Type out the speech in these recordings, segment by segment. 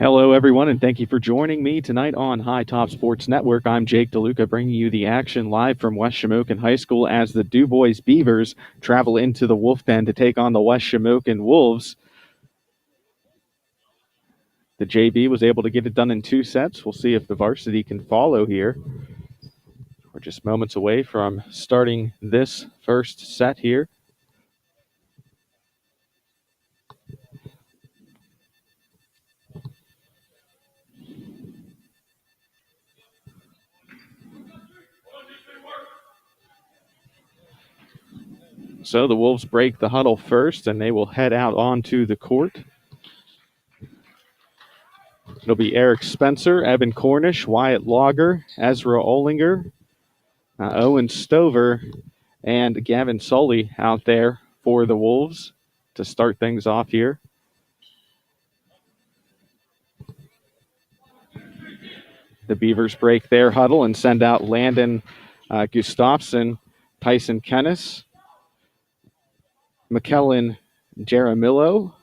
Hello, everyone, and thank you for joining me tonight on High Top Sports Network. I'm Jake DeLuca, bringing you the action live from West Shamokin High School as the DuBois Beavers travel into the Wolf Pen to take on the West Shamokin Wolves. The JV was able to get it done in 2 sets. We'll see if the Varsity can follow here. We're just moments away from starting this first set here. So the Wolves break the huddle first, and they will head out onto the court. It'll be Eric Spencer, Evan Cornish, Wyatt Lager, Ezra Olinger, Owen Stover, and Gavin Sully out there for the Wolves to start things off here. The Beavers break their huddle and send out Landon Gustafson, Tyson Kennis, McKellen Jaramillo,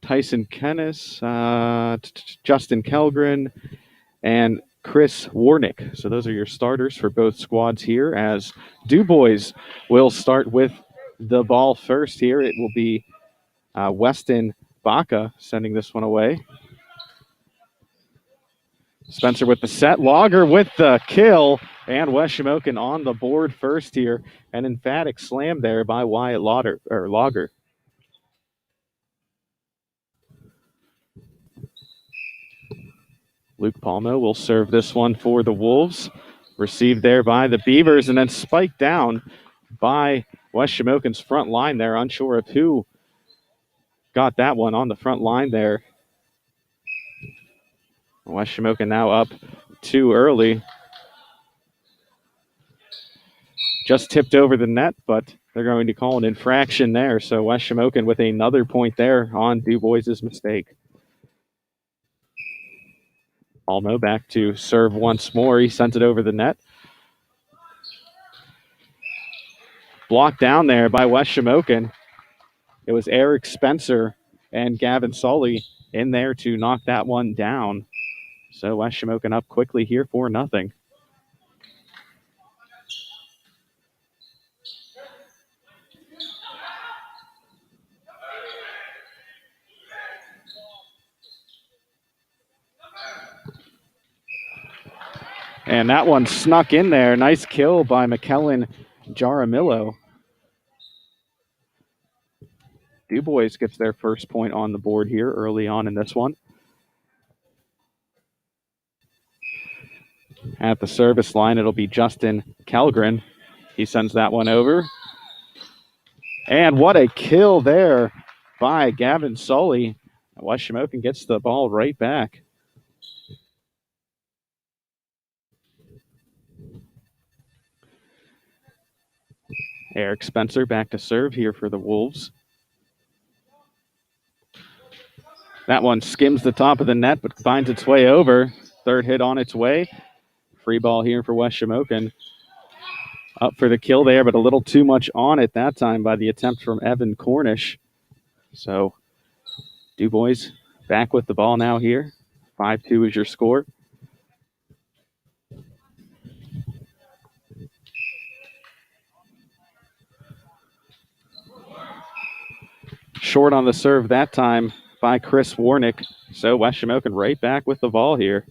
Tyson Kennis, Justin Kelgren, and Chris Warnick. So those are your starters for both squads here, as DuBois will start with the ball first here. It will be Weston Baca sending this one away. Spencer with the set, Lager with the kill, and West Shamokin on the board first here. An emphatic slam there by Wyatt Lager. Luke Palmo will serve this one for the Wolves. Received there by the Beavers and then spiked down by West Shamokin's front line there. Unsure of who got that one on the front line there. West Shamokin now up too early. Just tipped over the net, but they're going to call an infraction there. So West Shamokin with another point there on DuBois' mistake. Almo back to serve once more. He sent it over the net. Blocked down there by West Shamokin. It was Eric Spencer and Gavin Sully in there to knock that one down. So West Shamokin up quickly here 4-0. And that one snuck in there. Nice kill by McKellen Jaramillo. DuBois gets their first point on the board here early on in this one. At the service line, it'll be Justin Kelgren. He sends that one over. And what a kill there by Gavin Sully. West Shamokin gets the ball right back. Eric Spencer back to serve here for the Wolves. That one skims the top of the net, but finds its way over. Third hit on its way. Free ball here for West Shamokin. Up for the kill there, but a little too much on it that time by the attempt from Evan Cornish. So DuBois back with the ball now here. 5-2 is your score. Short on the serve that time by Chris Warnick. So West Shamokin right back with the ball here.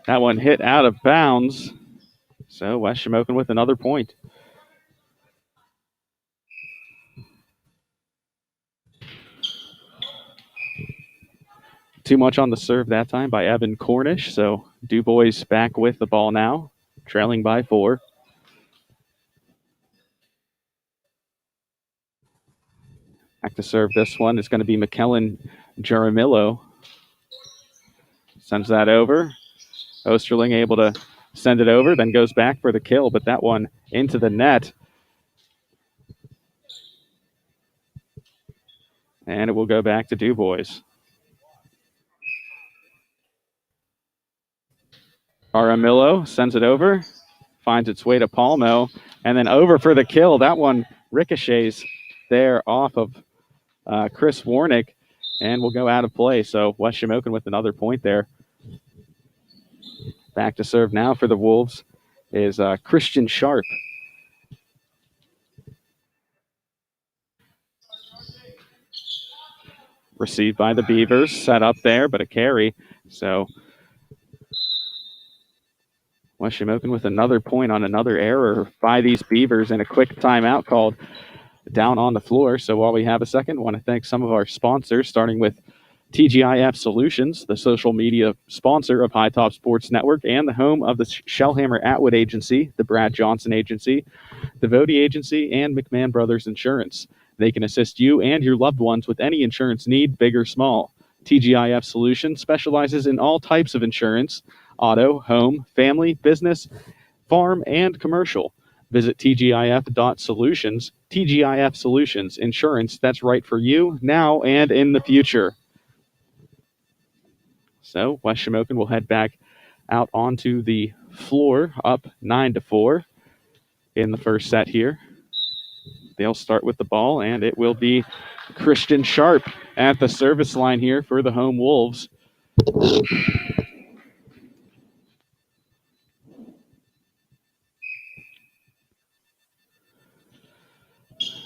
That one hit out of bounds. So West Shamokin with another point. Too much on the serve that time by Evan Cornish. So DuBois back with the ball now, trailing by 4. Back to serve this one is going to be McKellen Jaramillo. Sends that over. Osterling able to send it over, then goes back for the kill, but that one into the net. And it will go back to DuBois. Aramillo sends it over, finds its way to Palmo, and then over for the kill. That one ricochets there off of Chris Warnick and will go out of play. So West Shamokin with another point there. Back to serve now for the Wolves is Christian Sharp. Received by the Beavers, set up there, but a carry. So West Shamokin with another point on another error by these Beavers and a quick timeout called down on the floor. So while we have a second, I want to thank some of our sponsors, starting with TGIF Solutions, the social media sponsor of High Top Sports Network and the home of the Shellhammer Atwood Agency, the Brad Johnson Agency, the Vody Agency, and McMahon Brothers Insurance. They can assist you and your loved ones with any insurance need, big or small. TGIF Solutions specializes in all types of insurance: auto, home, family, business, farm, and commercial. Visit tgif.solutions. TGIF Solutions, insurance that's right for you now and in the future. So West Shamokin will head back out onto the floor, up 9-4 in the first set here. They'll start with the ball, and it will be Christian Sharp at the service line here for the home Wolves.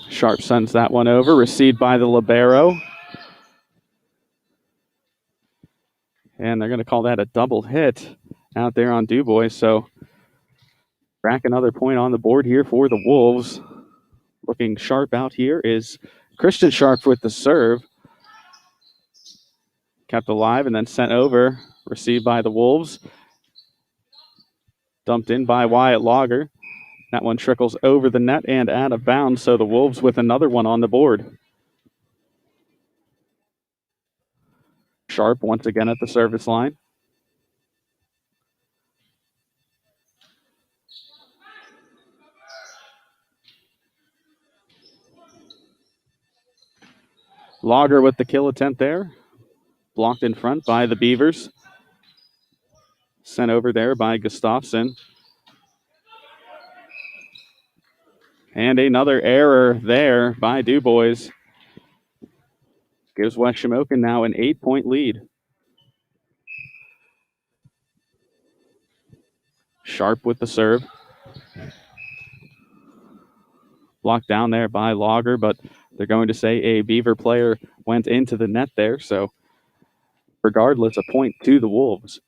Sharp sends that one over, received by the libero. And they're going to call that a double hit out there on DuBois. So back another point on the board here for the Wolves. Looking sharp out here is Christian Sharp with the serve. Kept alive and then sent over. Received by the Wolves. Dumped in by Wyatt Lager. That one trickles over the net and out of bounds. So the Wolves with another one on the board. Sharp once again at the service line. Lager with the kill attempt there. Blocked in front by the Beavers. Sent over there by Gustafsson. And another error there by DuBois. Gives West Shamokin now an 8-point lead. Sharp with the serve. Blocked down there by Lager, but they're going to say a Beaver player went into the net there. So regardless, a point to the Wolves.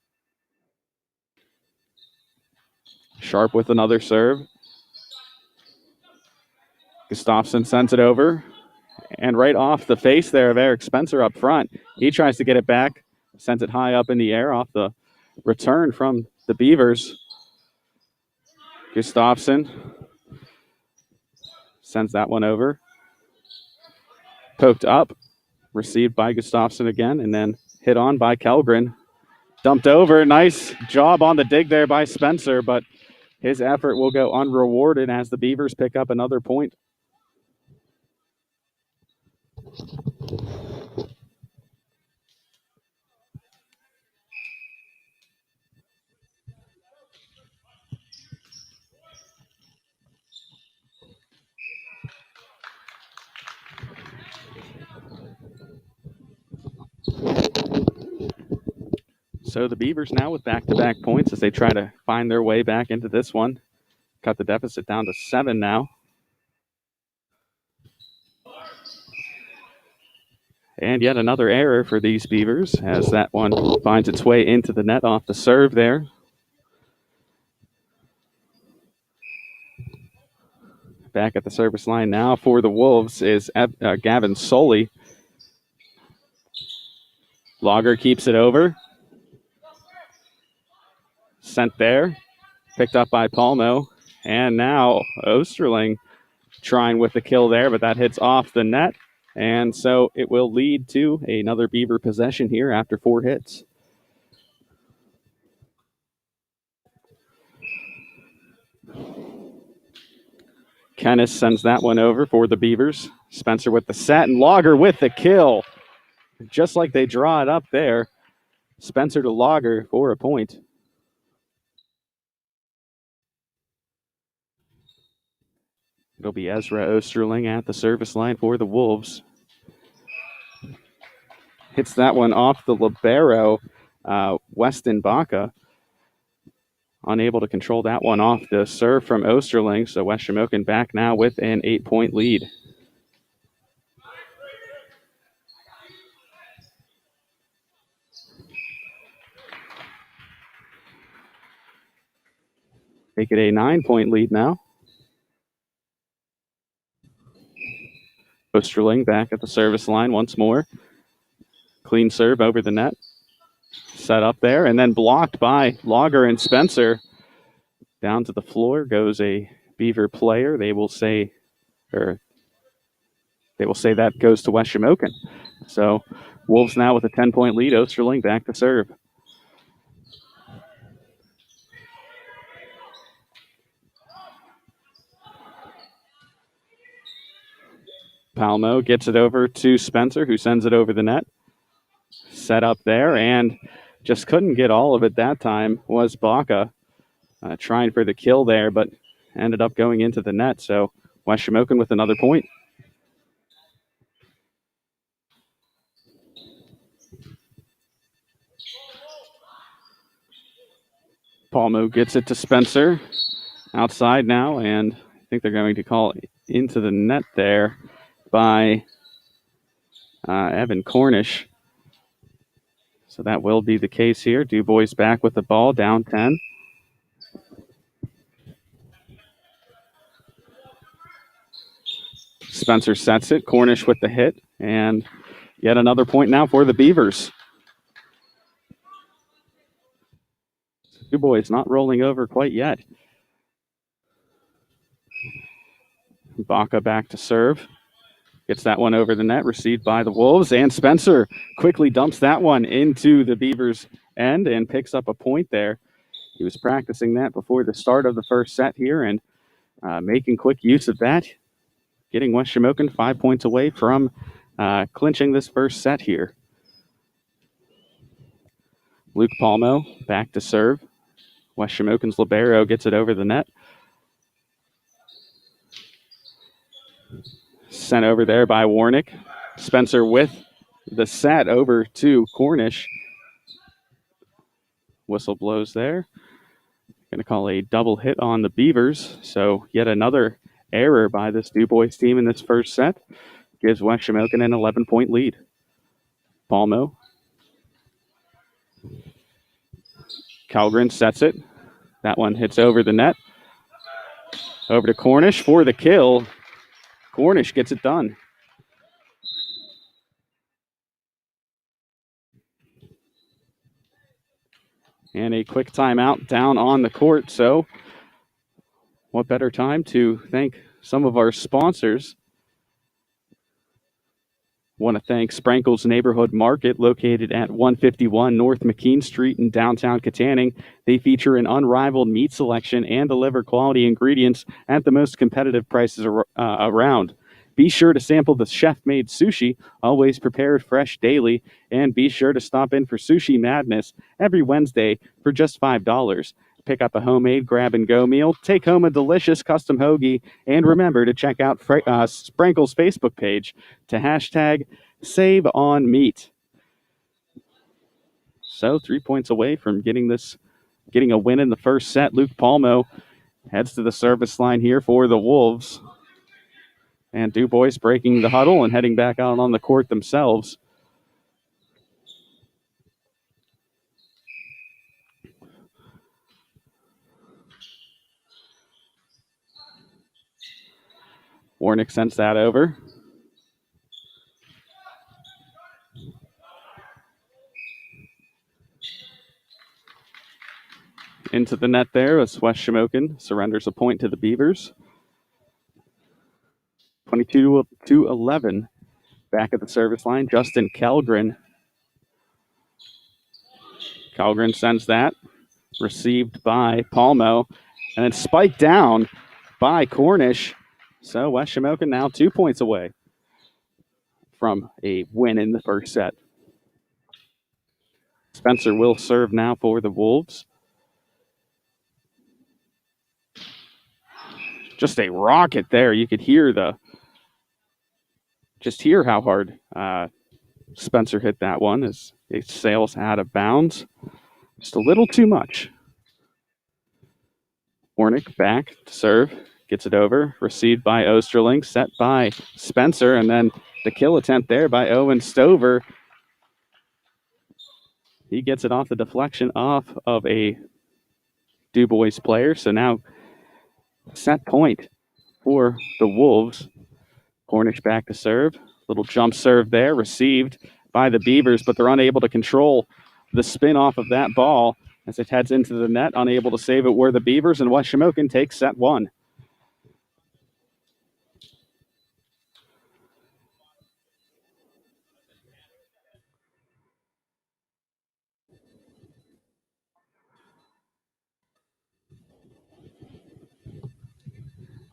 Sharp with another serve. Gustafsson sends it over. And right off the face there of Eric Spencer up front, he tries to get it back. Sends it high up in the air off the return from the Beavers. Gustafsson sends that one over. Poked up. Received by Gustafsson again, and then hit on by Kellgren. Dumped over. Nice job on the dig there by Spencer, but his effort will go unrewarded as the Beavers pick up another point. So the Beavers now with back-to-back points as they try to find their way back into this one. Cut the deficit down to 7 now. And yet another error for these Beavers as that one finds its way into the net off the serve there. Back at the service line now for the Wolves is Gavin Soley. Lager keeps it over. Sent there. Picked up by Palmo. And now Osterling trying with the kill there, but that hits off the net. And so it will lead to another Beaver possession here after 4 hits. Kennis sends that one over for the Beavers. Spencer with the set and Lager with the kill. Just like they draw it up there. Spencer to Lager for a point. It'll be Ezra Osterling at the service line for the Wolves. Hits that one off the libero, Weston Baca. Unable to control that one off the serve from Osterling, so West Shamokin back now with an 8-point lead. Make it a 9-point lead now. Osterling back at the service line once more. Clean serve over the net. Set up there and then blocked by Lager and Spencer. Down to the floor goes a Beaver player. They will say that goes to West Shamokin. So Wolves now with a 10-point lead. Osterling back to serve. Palmo gets it over to Spencer, who sends it over the net. Set up there and just couldn't get all of it that time was Baca. Trying for the kill there, but ended up going into the net. So West Shamokin with another point. Palmo gets it to Spencer. Outside now, and I think they're going to call into the net there by Evan Cornish. So that will be the case here. DuBois back with the ball, down 10. Spencer sets it. Cornish with the hit. And yet another point now for the Beavers. DuBois not rolling over quite yet. Baca back to serve. Gets that one over the net, received by the Wolves. And Spencer quickly dumps that one into the Beavers' end and picks up a point there. He was practicing that before the start of the first set here and making quick use of that. Getting West Shamokin 5 points away from clinching this first set here. Luke Palmo back to serve. West Shamokin's libero gets it over the net. Sent over there by Warnick. Spencer with the set over to Cornish. Whistle blows there. Going to call a double hit on the Beavers. So yet another error by this DuBois team in this first set. Gives West Shamokin an 11-point lead. Palmo. Calgren sets it. That one hits over the net. Over to Cornish for the kill. Cornish gets it done. And a quick timeout down on the court. So what better time to thank some of our sponsors. Want to thank Sprankle's Neighborhood Market, located at 151 North McKean Street in downtown Katanning. They feature an unrivaled meat selection and deliver quality ingredients at the most competitive prices around. Be sure to sample the chef-made sushi, always prepared fresh daily, and be sure to stop in for Sushi Madness every Wednesday for just $5. Pick up a homemade grab-and-go meal, take home a delicious custom hoagie, and remember to check out Sprankle's Facebook page to hashtag #SaveOnMeat. So 3 points away from getting a win in the first set. Luke Palmo heads to the service line here for the Wolves. And DuBois breaking the huddle and heading back out on the court themselves. Warnick sends that over. Into the net there as West Shamokin surrenders a point to the Beavers. 22-11. Back at the service line, Justin Calgren. Calgren sends that. Received by Palmo. And then spiked down by Cornish. So West Shamokin now 2 points away from a win in the first set. Spencer will serve now for the Wolves. just a rocket there. You could hear how hard Spencer hit that one as it sails out of bounds. Just a little too much. Hornick back to serve. Gets it over. Received by Osterling. Set by Spencer. And then the kill attempt there by Owen Stover. He gets it off the deflection off of a DuBois player. So now set point for the Wolves. Cornish back to serve. Little jump serve there. Received by the Beavers, but they're unable to control the spin off of that ball as it heads into the net. Unable to save it were the Beavers, and West Shamokin takes set one.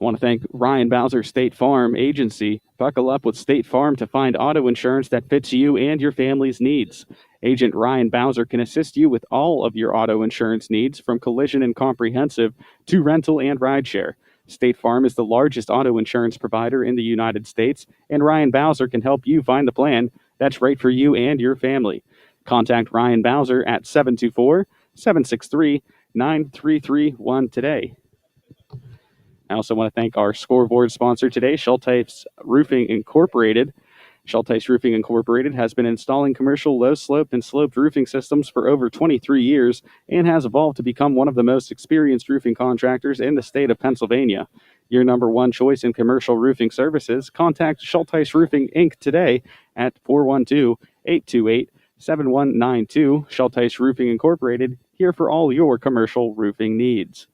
I want to thank Ryan Bowser State Farm Agency. Buckle up with State Farm to find auto insurance that fits you and your family's needs. Agent Ryan Bowser can assist you with all of your auto insurance needs, from collision and comprehensive to rental and rideshare. State Farm is the largest auto insurance provider in the United States, and Ryan Bowser can help you find the plan that's right for you and your family. Contact Ryan Bowser at 724-763-9331 today. I also want to thank our scoreboard sponsor today, Schulteis Roofing Incorporated. Schulteis Roofing Incorporated has been installing commercial low-sloped and sloped roofing systems for over 23 years and has evolved to become one of the most experienced roofing contractors in the state of Pennsylvania. Your number one choice in commercial roofing services. Contact Schulteis Roofing Inc. today at 412-828-7192. Schulteis Roofing Incorporated, here for all your commercial roofing needs.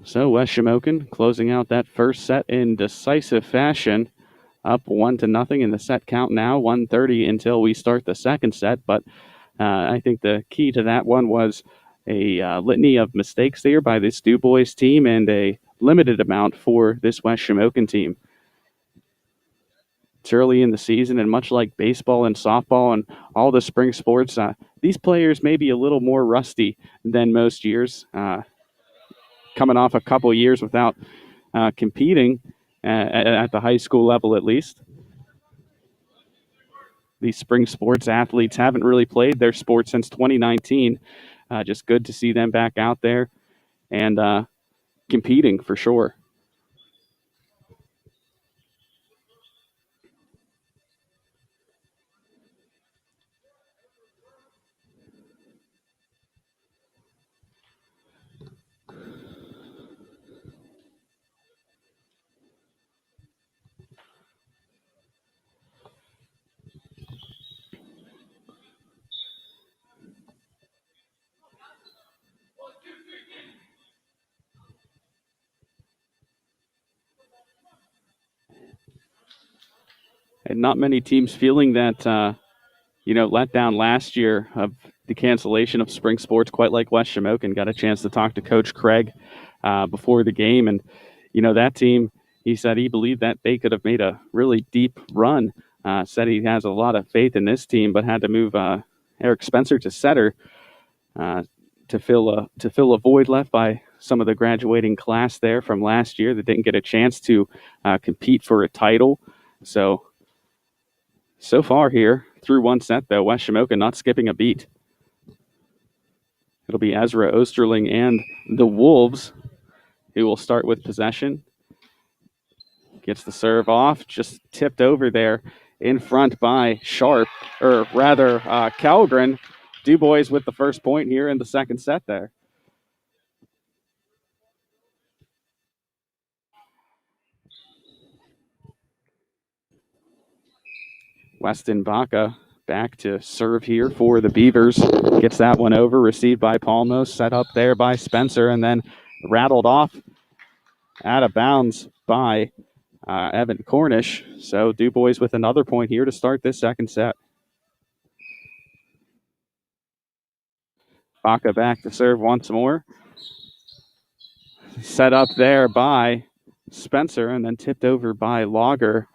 So West Shamokin closing out that first set in decisive fashion, up 1-0 in the set count now, 1:30 until we start the second set. But I think the key to that one was a litany of mistakes there by this DuBois team and a limited amount for this West Shamokin team. It's early in the season, and much like baseball and softball and all the spring sports, these players may be a little more rusty than most years. Coming off a couple years without competing at the high school level, at least. These spring sports athletes haven't really played their sport since 2019. Just good to see them back out there and competing for sure. And not many teams feeling that, let down last year of the cancellation of spring sports, quite like West Shamokin. Got a chance to talk to Coach Craig before the game. And, that team, he said he believed that they could have made a really deep run. Said he has a lot of faith in this team, but had to move Eric Spencer to setter to fill a void left by some of the graduating class there from last year that didn't get a chance to compete for a title. So far here, through one set, though, West Shamokin not skipping a beat. It'll be Ezra Osterling and the Wolves who will start with possession. Gets the serve off, just tipped over there in front by Calgren. DuBois with the first point here in the second set there. Weston Baca back to serve here for the Beavers. Gets that one over, received by Palmos, set up there by Spencer, and then rattled off out of bounds by Evan Cornish. So DuBois with another point here to start this second set. Baca back to serve once more. Set up there by Spencer and then tipped over by Lager.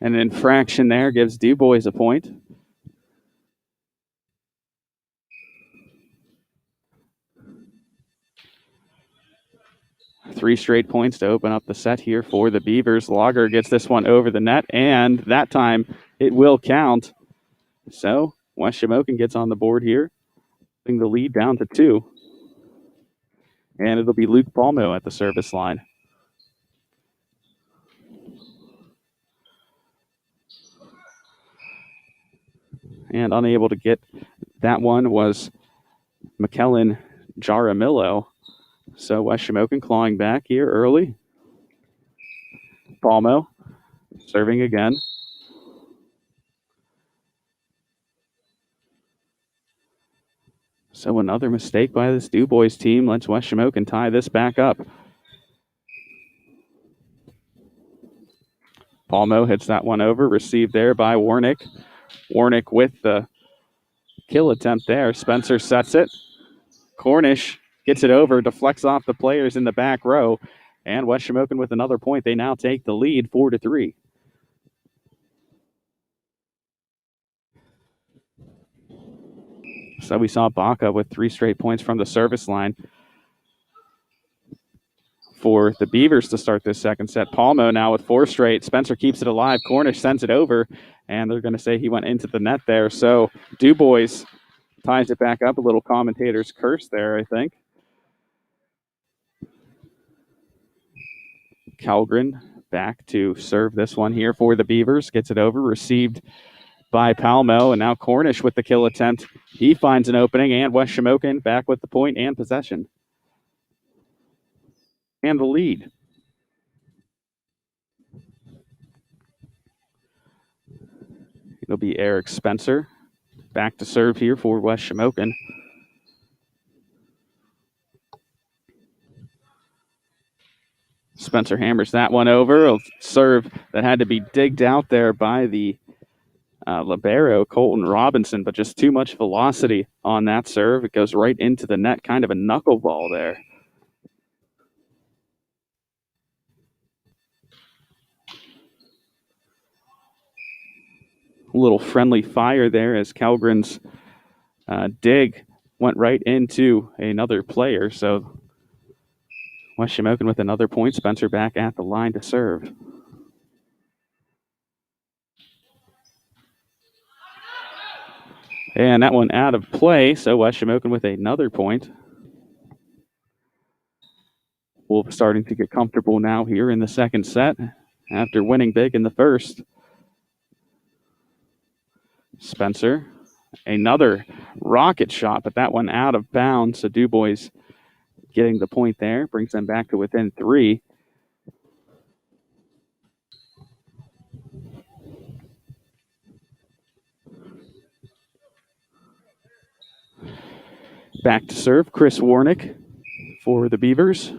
An infraction there gives DuBois a point. Three straight points to open up the set here for the Beavers. Lager gets this one over the net, and that time it will count. So West Shamokin gets on the board here, putting the lead down to 2. And it'll be Luke Palmo at the service line. And unable to get that one was McKellen Jaramillo. So West Shamokin clawing back here early. Palmo serving again. So another mistake by this DuBois team lets West Shamokin tie this back up. Palmo hits that one over, received there by Warnick. Warnick with the kill attempt there. Spencer sets it. Cornish gets it over, deflects off the players in the back row, and West Shamokin with another point. They now take the lead 4-3. So we saw Baca with 3 straight points from the service line for the Beavers to start this second set. Palmo now with 4 straight. Spencer keeps it alive. Cornish sends it over, and they're going to say he went into the net there. So DuBois ties it back up. A little commentator's curse there, I think. Calgren back to serve this one here for the Beavers. Gets it over, received by Palmo, and now Cornish with the kill attempt. He finds an opening, and West Shamokin back with the point and possession. And the lead. It'll be Eric Spencer back to serve here for West Shamokin. Spencer hammers that one over. A serve that had to be digged out there by the libero, Colton Robinson, but just too much velocity on that serve. It goes right into the net, kind of a knuckleball there. A little friendly fire there as Calgren's dig went right into another player. So West Shamokin with another point. Spencer back at the line to serve. And that one out of play, so West Shamokin with another point. Wolves starting to get comfortable now here in the second set after winning big in the first. Spencer, another rocket shot, but that one out of bounds. So DuBois getting the point there, brings them back to within 3. Back to serve, Chris Warnick for the Beavers.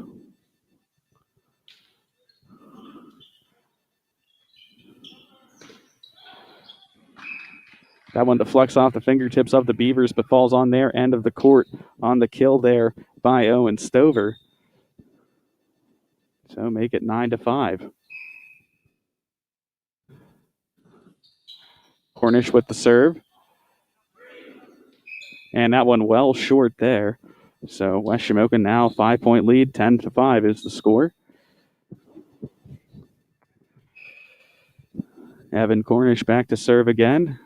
That one deflects off the fingertips of the Beavers, but falls on their end of the court on the kill there by Owen Stover. So make it 9-5. Cornish with the serve. And that one well short there. So West Shamokin now 5-point lead, 10-5 is the score. Evan Cornish back to serve again.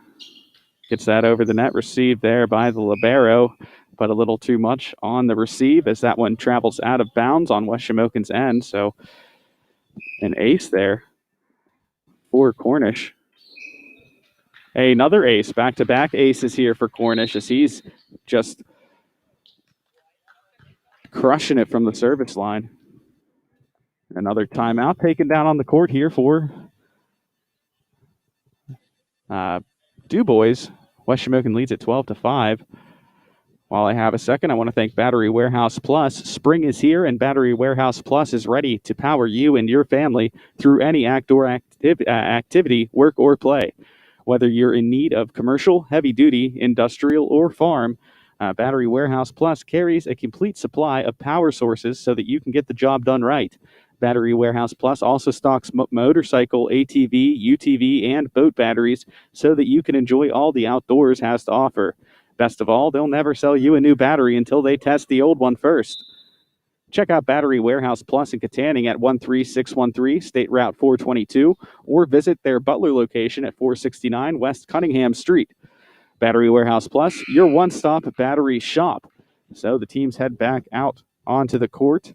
Gets that over the net, received there by the libero, but a little too much on the receive as that one travels out of bounds on West Shamokin's end. So an ace there for Cornish. Another ace, back-to-back aces here for Cornish as he's just crushing it from the service line. Another timeout taken down on the court here for DuBois. West Shamokin leads at 12-5. While I have a second, I want to thank Battery Warehouse Plus. Spring is here, and Battery Warehouse Plus is ready to power you and your family through any outdoor activity, work, or play. Whether you're in need of commercial, heavy-duty, industrial, or farm, Battery Warehouse Plus carries a complete supply of power sources so that you can get the job done right. Battery Warehouse Plus also stocks motorcycle, ATV, UTV, and boat batteries so that you can enjoy all the outdoors has to offer. Best of all, they'll never sell you a new battery until they test the old one first. Check out Battery Warehouse Plus in Katanning at 13613 State Route 422 or visit their Butler location at 469 West Cunningham Street. Battery Warehouse Plus, your one-stop battery shop. So the teams head back out onto the court.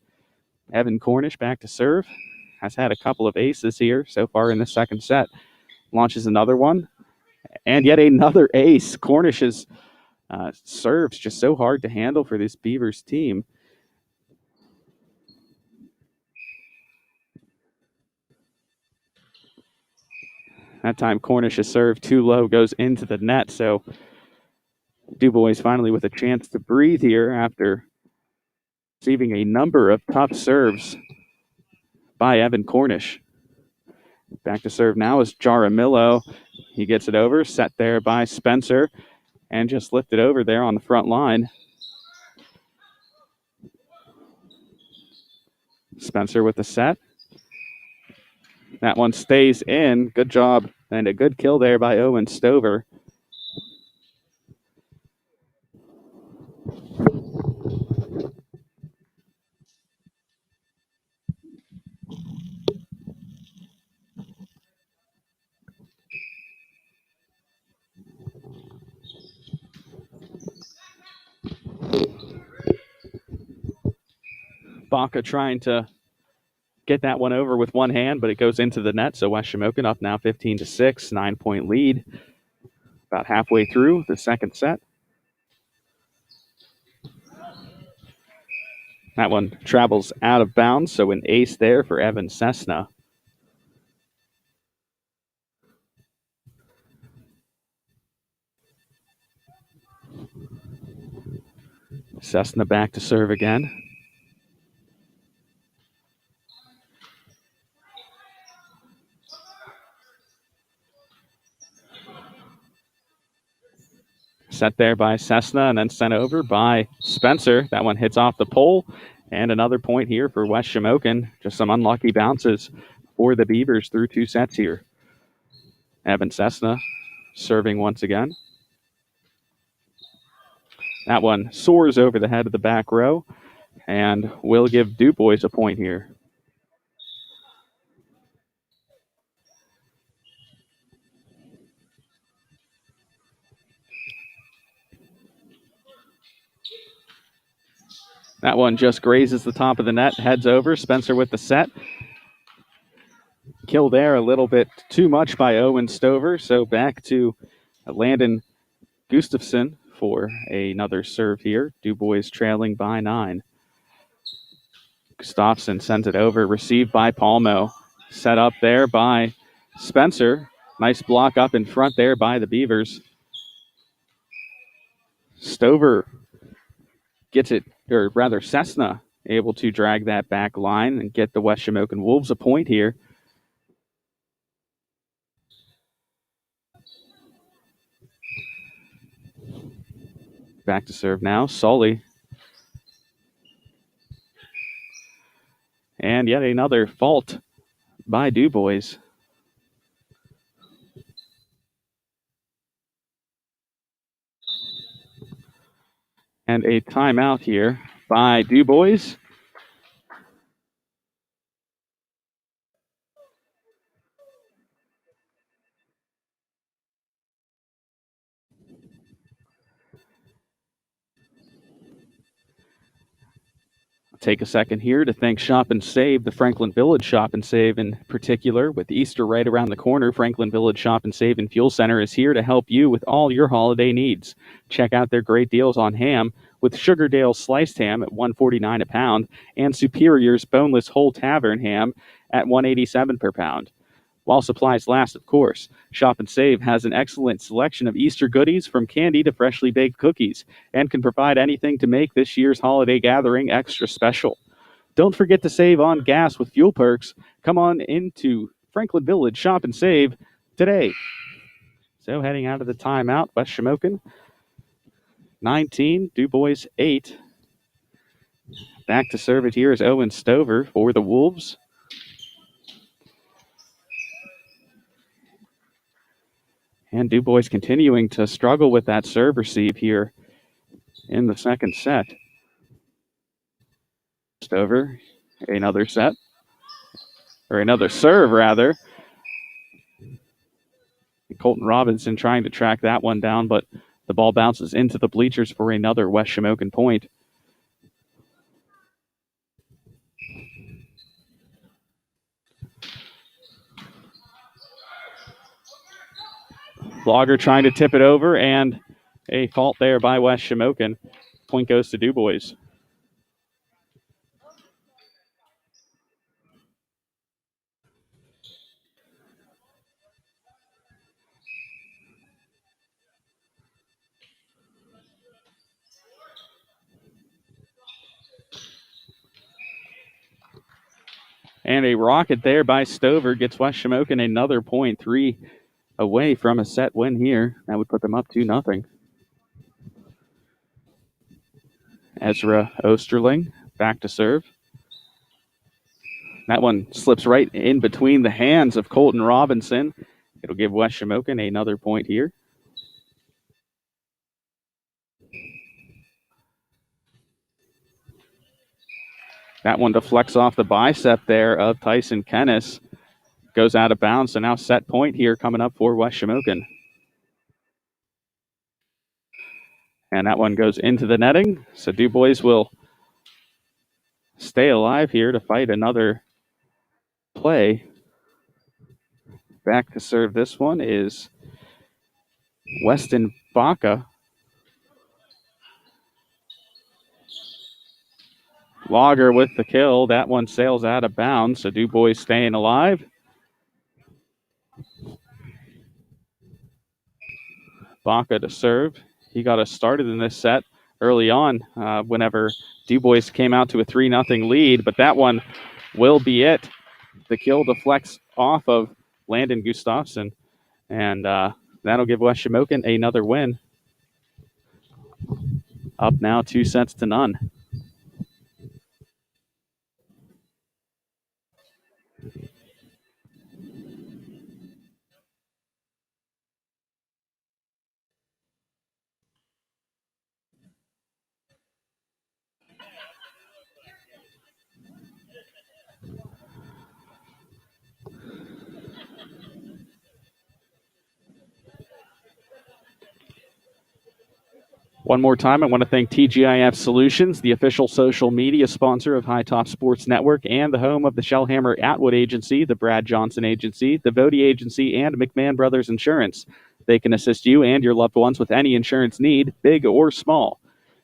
Evan Cornish back to serve. Has had a couple of aces here so far in the second set. Launches another one. And yet another ace. Cornish's serves just so hard to handle for this Beavers team. That time Cornish's serve too low goes into the net. So DuBois finally with a chance to breathe here after receiving a number of tough serves by Evan Cornish. Back to serve now is Jaramillo. He gets it over, set there by Spencer, and just lifted over there on the front line. Spencer with the set. That one stays in. Good job and a good kill there by Owen Stover. Baca trying to get that one over with one hand, but it goes into the net. So West Shamokin up now 15-6, 9-point lead. About halfway through the second set. That one travels out of bounds, so an ace there for Evan Cessna. Cessna back to serve again. Set there by Cessna and then sent over by Spencer. That one hits off the pole. And another point here for West Shamokin. Just some unlucky bounces for the Beavers through two sets here. Evan Cessna serving once again. That one soars over the head of the back row and will give DuBois a point here. That one just grazes the top of the net, heads over. Spencer with the set. Kill there a little bit too much by Owen Stover. So back to Landon Gustafson for another serve here. DuBois trailing by 9. Gustafson sends it over, received by Palmo. Set up there by Spencer. Nice block up in front there by the Beavers. Stover gets it, or rather Cessna, able to drag that back line and get the West Shamokin Wolves a point here. Back to serve now, Sully. And yet another fault by DuBois. And a timeout here by DuBois. Take a second here to thank Shop and Save, the Franklin Village Shop and Save in particular. With Easter right around the corner, Franklin Village Shop and Save and Fuel Center is here to help you with all your holiday needs. Check out their great deals on ham with Sugardale sliced ham at $1.49 a pound and Superior's boneless whole tavern ham at $1.87 per pound. While supplies last, of course. Shop and Save has an excellent selection of Easter goodies from candy to freshly baked cookies and can provide anything to make this year's holiday gathering extra special. Don't forget to save on gas with fuel perks. Come on into Franklin Village Shop and Save today. So heading out of the timeout, West Shamokin 19, DuBois 8. Back to serve it here is Owen Stover for the Wolves. And DuBois continuing to struggle with that serve receive here in the second set. Stover, another set, or another serve rather. Colton Robinson trying to track that one down, but the ball bounces into the bleachers for another West Shamokin point. Vlogger trying to tip it over, and a fault there by West Shamokin. Point goes to DuBois. And a rocket there by Stover gets West Shamokin another point, 3 away from a set win here. That would put them up 2-0. Ezra Osterling back to serve. That one slips right in between the hands of Colton Robinson. It'll give West Shamokin another point here. That one deflects off the bicep there of Tyson Kennis. Goes out of bounds, so now set point here coming up for West Shamokin. And that one goes into the netting, so DuBois will stay alive here to fight another play. Back to serve this one is Weston Baca. Logger with the kill. That one sails out of bounds, so DuBois staying alive. Baca to serve. He got us started in this set early on whenever DuBois came out to a 3-0 lead, but that one will be it. The kill deflects off of Landon Gustafson, and that'll give West Shamokin another win. Up now 2-0. One more time, I want to thank TGIF Solutions, the official social media sponsor of High Top Sports Network and the home of the Shellhammer Atwood Agency, the Brad Johnson Agency, the Vody Agency, and McMahon Brothers Insurance. They can assist you and your loved ones with any insurance need, big or small.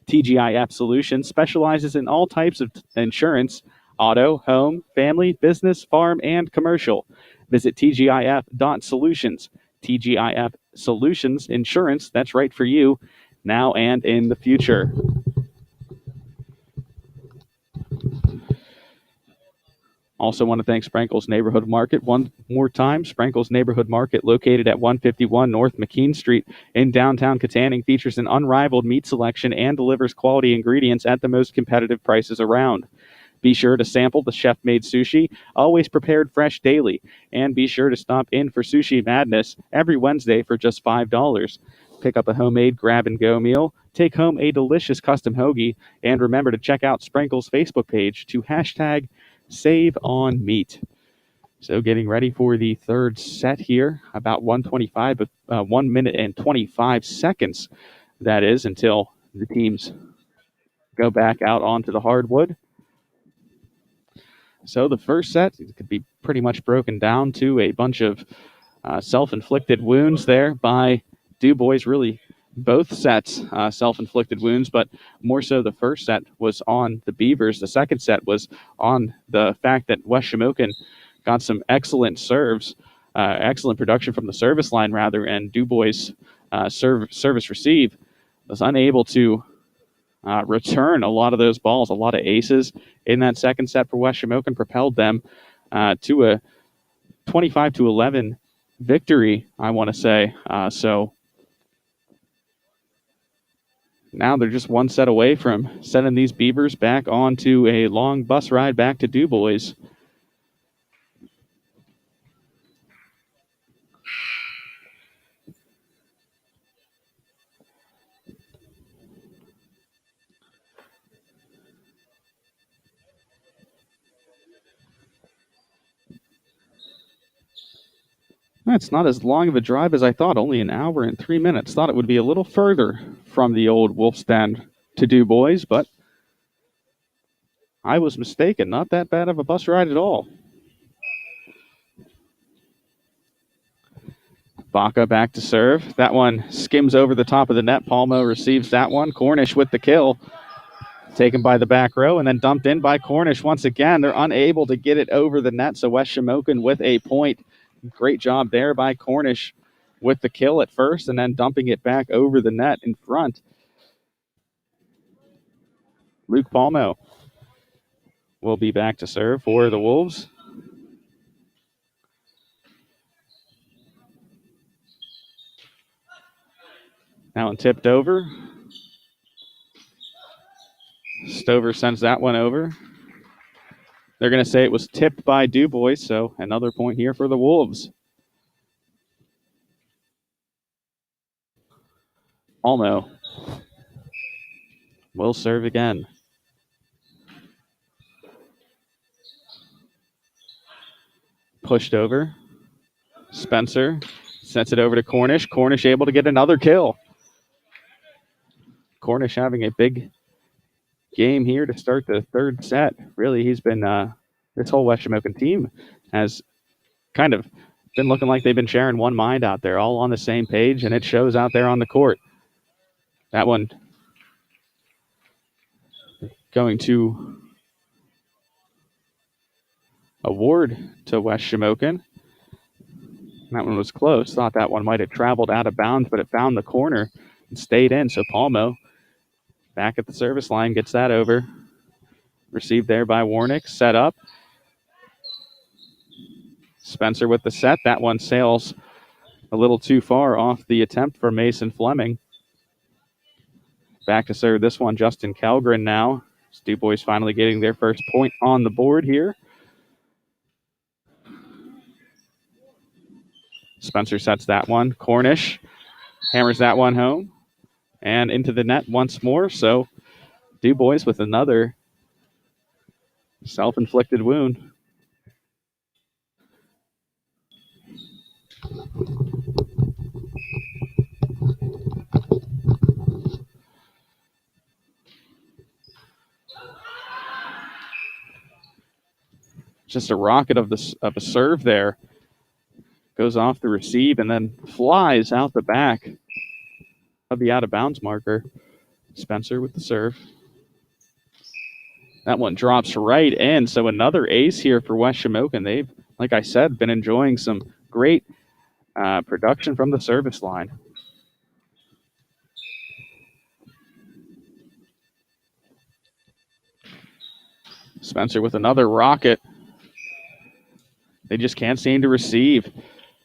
TGIF Solutions specializes in all types of insurance, auto, home, family, business, farm, and commercial. Visit tgif.solutions. TGIF Solutions Insurance, that's right for you, now and in the future. Also want to thank Sprinkles Neighborhood Market one more time. Sprinkles Neighborhood Market, located at 151 North McKean Street in downtown Katanning, features an unrivaled meat selection and delivers quality ingredients at the most competitive prices around. Be sure to sample the chef-made sushi, always prepared fresh daily. And be sure to stop in for Sushi Madness every Wednesday for just $5. Pick up a homemade grab-and-go meal, take home a delicious custom hoagie, and remember to check out Sprinkle's Facebook page to hashtag #SaveOnMeat. So getting ready for the third set here, about 1 minute and 25 seconds, that is, until the teams go back out onto the hardwood. So the first set could be pretty much broken down to a bunch of self-inflicted wounds there by DuBois. Really, both sets self-inflicted wounds, but more so the first set was on the Beavers. The second set was on the fact that West Shamokin got some excellent serves, excellent production from the service line, rather, and DuBois' service receive was unable to return a lot of those balls. A lot of aces in that second set for West Shamokin propelled them to a 25-11 victory, I want to say. So now they're just one set away from sending these Beavers back onto a long bus ride back to DuBois. That's not as long of a drive as I thought, only an hour and 3 minutes. Thought it would be a little further from the old Wolf's Den to DuBois, but I was mistaken. Not that bad of a bus ride at all. Baca back to serve. That one skims over the top of the net. Palmo receives that one. Cornish with the kill. Taken by the back row and then dumped in by Cornish once again. They're unable to get it over the net, so West Shamokin with a point. Great job there by Cornish with the kill at first and then dumping it back over the net in front. Luke Palmo will be back to serve for the Wolves. That one tipped over. Stover sends that one over. They're going to say it was tipped by DuBois, so another point here for the Wolves. Palmo will serve again. Pushed over. Spencer sets it over to Cornish. Cornish able to get another kill. Cornish having a big game here to start the third set. Really, he's been, this whole West Shamokin team has kind of been looking like they've been sharing one mind out there, all on the same page, and it shows out there on the court. That one going to award to West Shamokin. That one was close. Thought that one might have traveled out of bounds, but it found the corner and stayed in. So Palmo back at the service line, gets that over. Received there by Warnick. Set up. Spencer with the set. That one sails a little too far off the attempt for Mason Fleming. Back to serve this one, Justin Kellgren now. DuBois finally getting their first point on the board here. Spencer sets that one. Cornish hammers that one home and into the net once more. So DuBois with another self-inflicted wound. Just a rocket of a serve there. Goes off the receive and then flies out the back of the out-of-bounds marker. Spencer with the serve. That one drops right in. So another ace here for West Shamokin. They've, like I said, been enjoying some great production from the service line. Spencer with another rocket. They just can't seem to receive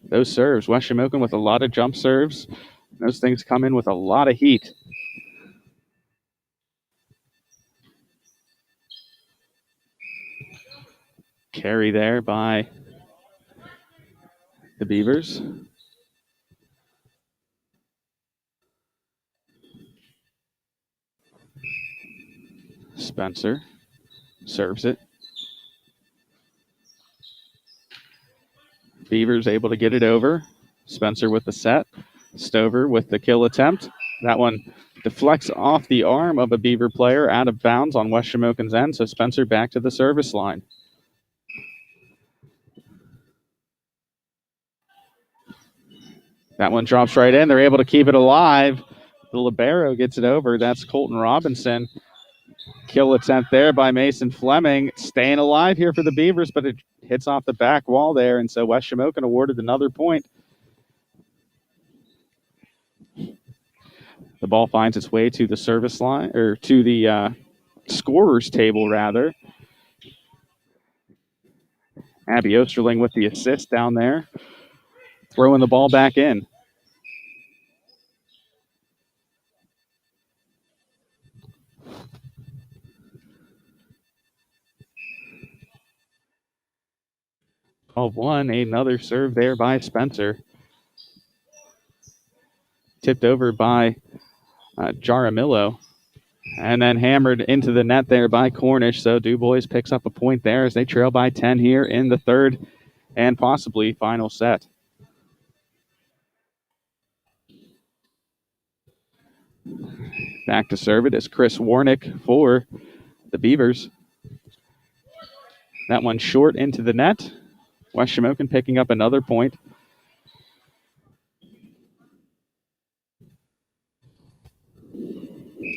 those serves. West Shamokin with a lot of jump serves. Those things come in with a lot of heat. Carry there by the Beavers. Spencer serves it. Beavers able to get it over. Spencer with the set. Stover with the kill attempt. That one deflects off the arm of a Beaver player out of bounds on West Shamokin's end. So Spencer back to the service line. That one drops right in. They're able to keep it alive. The libero gets it over. That's Colton Robinson. Kill attempt there by Mason Fleming. Staying alive here for the Beavers, but it hits off the back wall there, and so West Shamokin awarded another point. The ball finds its way to the service line, or to the scorer's table, rather. Abby Osterling with the assist down there. throwing the ball back in. Oh, one, another serve there by Spencer. Tipped over by Jaramillo. And then hammered into the net there by Cornish. So DuBois picks up a point there as they trail by 10 here in the third and possibly final set. Back to serve it is Chris Warnick for the Beavers. That one short into the net. West Shamokin picking up another point.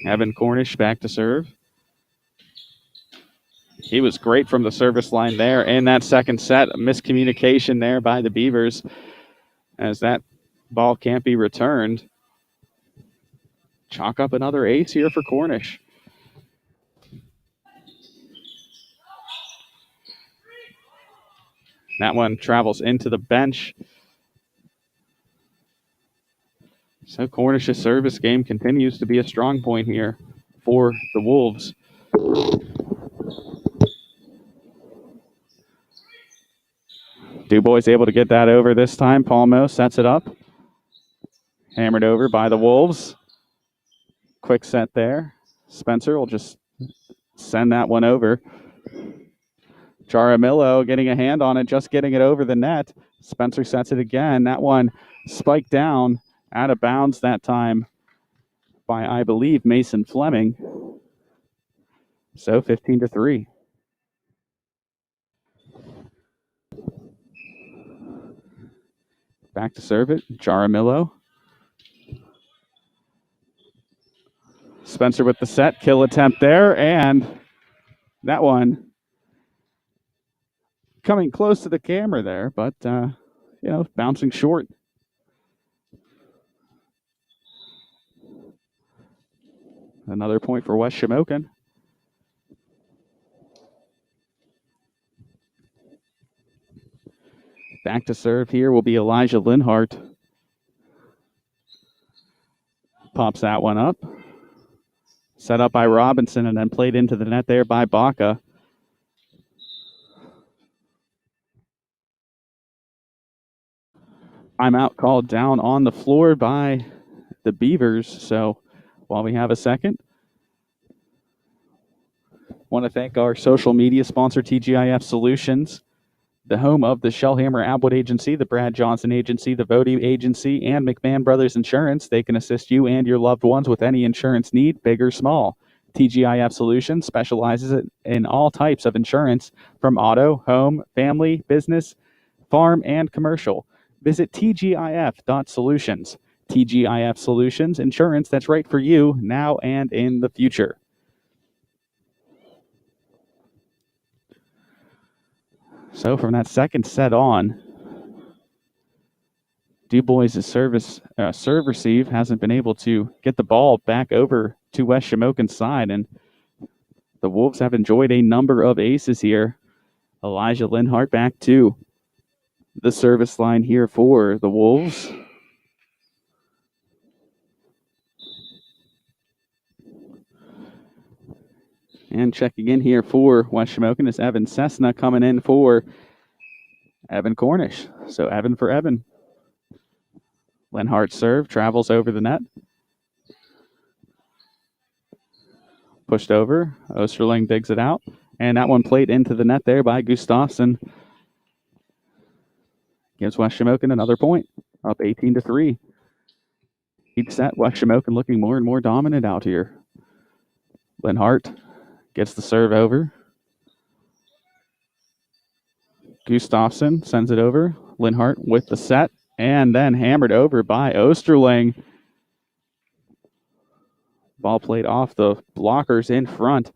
Evan Cornish back to serve. He was great from the service line there in that second set. A miscommunication there by the Beavers as that ball can't be returned. Chalk up another ace here for Cornish. That one travels into the bench. So Cornish's service game continues to be a strong point here for the Wolves. DuBois able to get that over this time. Palmo sets it up. Hammered over by the Wolves. Quick set there. Spencer will just send that one over. Jaramillo getting a hand on it, just getting it over the net. Spencer sets it again. That one spiked down, out of bounds that time by, I believe, Mason Fleming. So 15-3. Back to serve it, Jaramillo. Spencer with the set, kill attempt there, and that one coming close to the camera there, but, bouncing short. Another point for West Shamokin. Back to serve here will be Elijah Linhart. Pops that one up. Set up by Robinson and then played into the net there by Baca. Timeout called down on the floor by the Beavers. So while we have a second, want to thank our social media sponsor, TGIF Solutions, the home of the Shellhammer Abwood Agency, the Brad Johnson Agency, the Vody Agency, and McMahon Brothers Insurance. They can assist you and your loved ones with any insurance need, big or small. TGIF Solutions specializes in all types of insurance, from auto, home, family, business, farm, and commercial. Visit tgif.solutions. TGIF Solutions, insurance that's right for you now and in the future. So from that second set on, DuBois' serve receive hasn't been able to get the ball back over to West Shamokin's side, and the Wolves have enjoyed a number of aces here. Elijah Linhart back to the service line here for the Wolves. And checking in here for West Shamokin is Evan Cessna coming in for Evan Cornish. So Evan for Evan. Linhart's serve travels over the net. Pushed over. Osterling digs it out. And that one played into the net there by Gustafsson. Gives West Shamokin another point. Up 18-3. Each set, West Shamokin looking more and more dominant out here. Linhart gets the serve over. Gustafsson sends it over. Linhart with the set. And then hammered over by Osterling. Ball played off the blockers in front.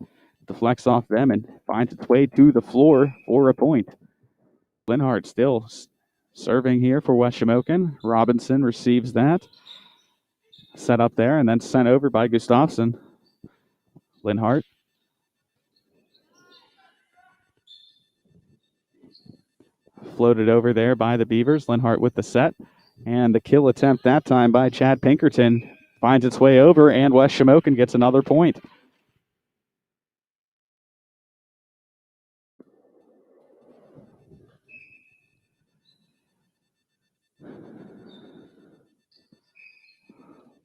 Deflects off them and finds its way to the floor for a point. Linhart still serving here for West Shamokin. Robinson receives that. Set up there and then sent over by Gustafsson. Linhart. Floated over there by the Beavers. Linhart with the set. And the kill attempt that time by Chad Pinkerton finds its way over, and West Shamokin gets another point.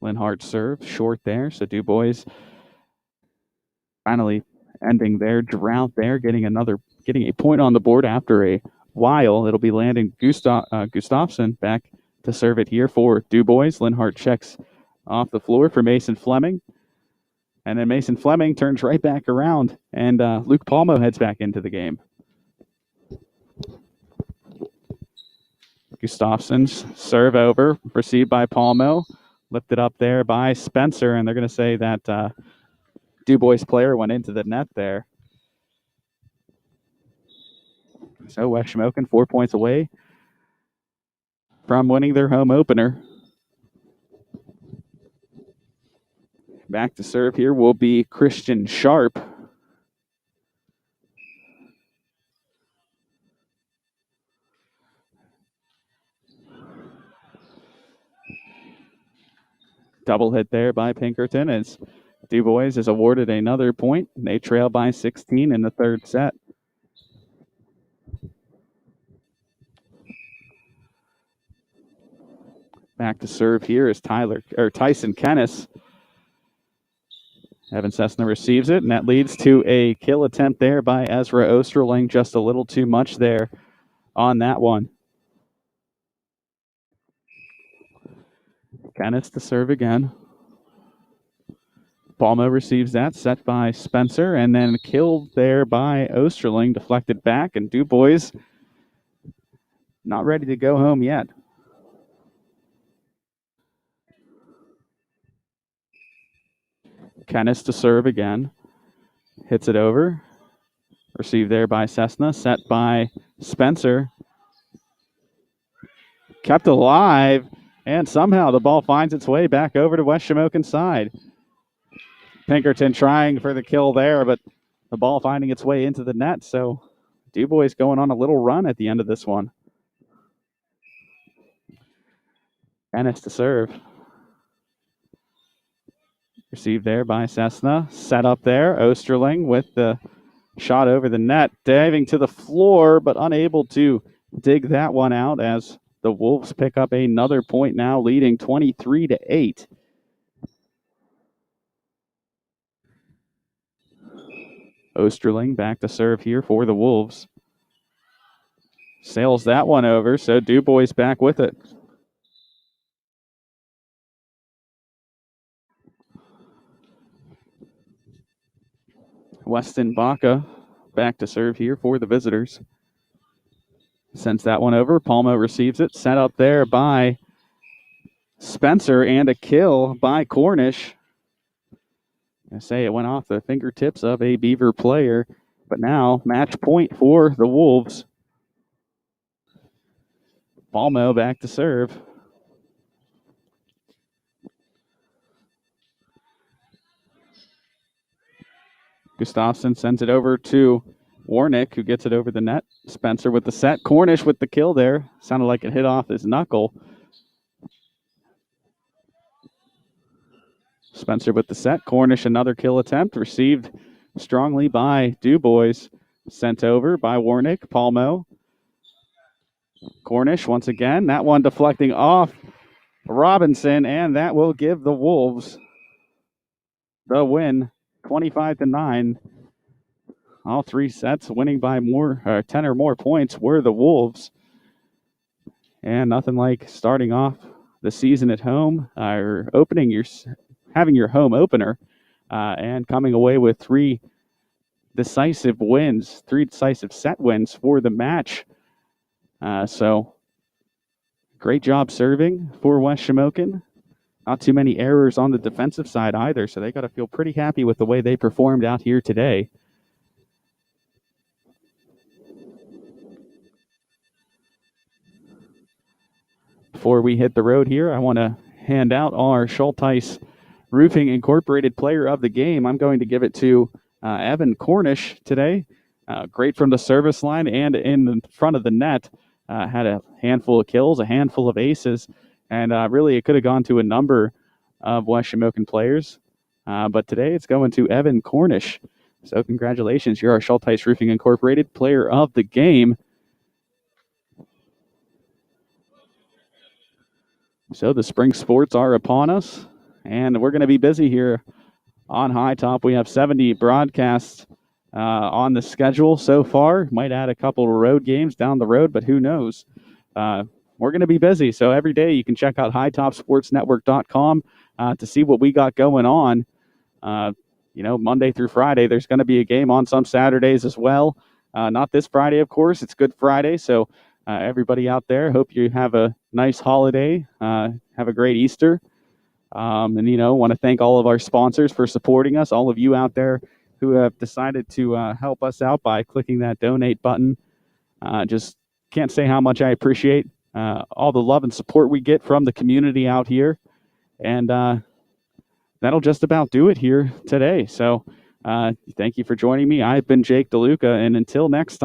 Linhart serve short there, so DuBois finally ending their drought there, getting a point on the board after a while. It'll be landing Gustafsson back to serve it here for DuBois. Linhart checks off the floor for Mason Fleming. And then Mason Fleming turns right back around, and Luke Palmo heads back into the game. Gustafsson's serve over, received by Palmo, lifted up there by Spencer, and they're going to say that DuBois player went into the net there. So West Shamokin 4 points away from winning their home opener. Back to serve here will be Christian Sharp. Double hit there by Pinkerton as DuBois is awarded another point. They trail by 16 in the third set. Back to serve here is Tyson Kennis. Evan Cessna receives it, and that leads to a kill attempt there by Ezra Osterling. Just a little too much there on that one. Kennis to serve again. Palmo receives that, set by Spencer, and then killed there by Osterling, deflected back, and DuBois not ready to go home yet. Kennis to serve again. Hits it over. Received there by Cessna, set by Spencer. Kept alive, and somehow the ball finds its way back over to West Shamokin's side. Pinkerton trying for the kill there, but the ball finding its way into the net, so DuBois going on a little run at the end of this one. Ennis to serve. Received there by Cessna. Set up there. Osterling with the shot over the net. Diving to the floor, but unable to dig that one out as the Wolves pick up another point now, leading 23-8. Osterling back to serve here for the Wolves. Sails that one over, so DuBois back with it. Weston Baca back to serve here for the visitors. Sends that one over. Palmo receives it. Set up there by Spencer, and a kill by Cornish. I say it went off the fingertips of a Beaver player, but now match point for the Wolves. Palmo back to serve. Gustafsson sends it over to Warnick, who gets it over the net. Spencer with the set. Cornish with the kill there. Sounded like it hit off his knuckle. Spencer with the set. Cornish another kill attempt. Received strongly by DuBois. Sent over by Warnick. Palmo. Cornish once again. That one deflecting off Robinson, and that will give the Wolves the win, 25-9. All three sets winning by 10 or more points were the Wolves. And nothing like starting off the season at home, or having your home opener, and coming away with three decisive set wins for the match. So great job serving for West Shamokin. Not too many errors on the defensive side either, so they got to feel pretty happy with the way they performed out here today. Before we hit the road here, I want to hand out our Schulteis Roofing Incorporated Player of the Game. I'm going to give it to Evan Cornish today. Great from the service line and in the front of the net. Had a handful of kills, a handful of aces, And really, it could have gone to a number of West Shamokin players. But today it's going to Evan Cornish. So congratulations. You're our Schulteis Roofing Incorporated Player of the Game. So the spring sports are upon us, and we're going to be busy here on High Top. We have 70 broadcasts on the schedule so far. Might add a couple of road games down the road, but who knows? We're going to be busy. So every day you can check out hightopsportsnetwork.com to see what we got going on. Monday through Friday, there's going to be a game on some Saturdays as well. Not this Friday, of course. It's Good Friday. So everybody out there, hope you have a nice holiday. Have a great Easter. Want to thank all of our sponsors for supporting us, all of you out there who have decided to help us out by clicking that donate button. Just can't say how much I appreciate all the love and support we get from the community out here. And that'll just about do it here today. So thank you for joining me. I've been Jake DeLuca, and until next time.